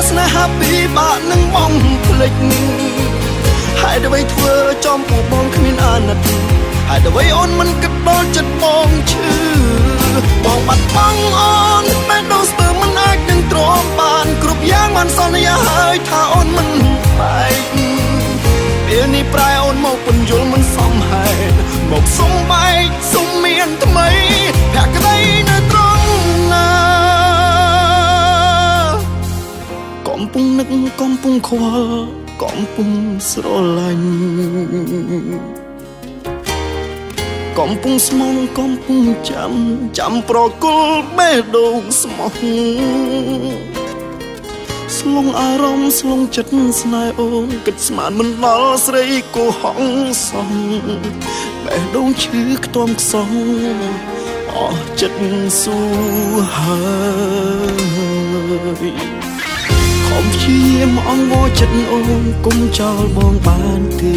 ស្នេហាពីបាក់នឹងបងភ្លេចហើយដើម្បីធ្វើចំពោះបងគ្មានអាណិតហើយដើម្បីអូនមិនគិតដល់ចិត្តបងឈឺបងបាត់បង់អូនតែដូចស្ទើរមិនអាចនឹងទ្រាំបានគ្រប់យ៉ាងបានសន្យាហើយថាអូនមិនបែកពេលនេះប្រែអូនមកពន្យល់មិនសមហេតុមកសុំបែកសុំមានថ្មីភក្តីនៅត្រង់ណាកំពុងនឹកកំពុងខ្វល់កំពុងស្រឡាញ់កំពុងស្មងកំពុងចាំប្រគល់បេះដូងស្មោះស្លងអារម្មណ៍ស្លងចិត្តស្នេហ៍អូនគិតស្មានមិនដល់ស្រីកុហកសំបេះដូងឈឺខ្ទាំខ្សងអស់ចិត្តស៊ូហើយខំព្យាយាមអង្វរចិត្តអូនគុំចោលបងបានទេ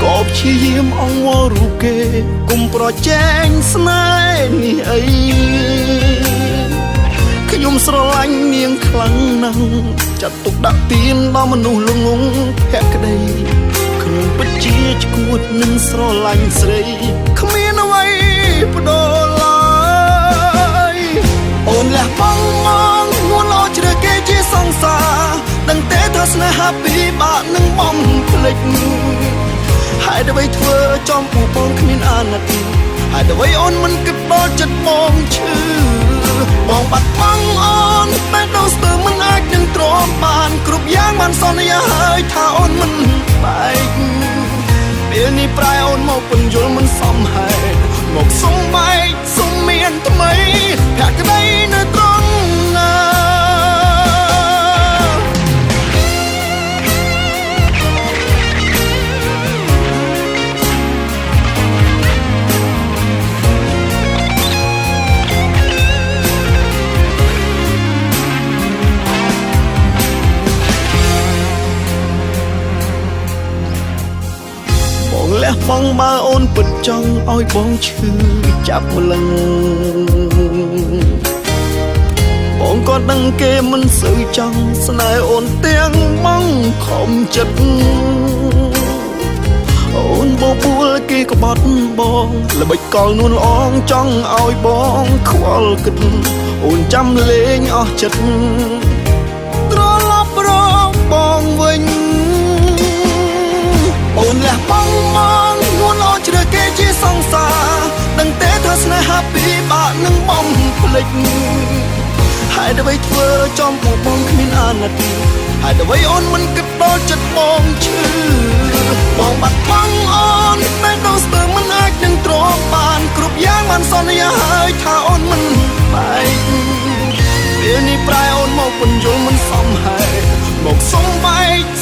ក៏ព្យាយាមអង្វររូបគេគុំប្រជែងស្នេហ៍នេះអីខ្ញុំស្រឡាញ់នាងខ្លាំងណាស់ចាត់ទុកដាក់ទៀនដល់មនុស្សល្ងងភក្តីខ្ញុំពិតជាឈួតនឹងស្រឡាញ់ស្រីគ្មានអ្វីបដូរឡើយអូនលះបង់មកងួនលោជ្រើគេជាសង្សារដឹងទេថាស្នេហាពីបាក់នឹងបំភ្លេចហើយដើម្បីធ្វើចំពោះបងគ្មានអាណិតហើយដើម្បីអូនមិនគិតដល់ចិត្តបងឈឺបងបាត់បង់អូនតែដូចស្ទើរមិនអាចនឹងទ្រាំបានគ្រប់យ៉ាងបានសន្យាហើយថាអូនមិនបែកពេលនេះប្រែអូនមកពន្យល់មិនសមហេតុមកសុំបែកសុំមានថ្មីភក្តីនៅត្រង់ណាលះបង់បើអូនពិតចង់ឲ្យបងឈឺចាប់ម្លឹងបងក៏ដឹងគេមិនសូវចង់ស្នេហ៍អូនទាំងបងខំចិត្តអូនបបួលគេក្បត់បងល្បិចកលនួនល្អងចង់ឲ្យបងខ្វល់គិតអូនចាំលេងអស់ចិត្តត្រឡប់រកបងវិញអូនលះបង់មកងួនលោជ្រើគេជាសង្សារដឹងទេថាស្នេហាពីបាក់នឹងបំភ្លេចហើយដើម្បីធ្វើចំពោះបងគ្មានអាណិតហើយដើម្បីអូនមិនគិតដល់ចិត្តបងឈឺបងបាត់បង់អូនតែដូចស្ទើរមិនអាចនឹងទ្រាំបានគ្រប់យ៉ាងបានសន្យាហើយថាអូនមិនបែកពេលនេះប្រែអូនមកពន្យល់មិនសមហេតុមកសុំបែក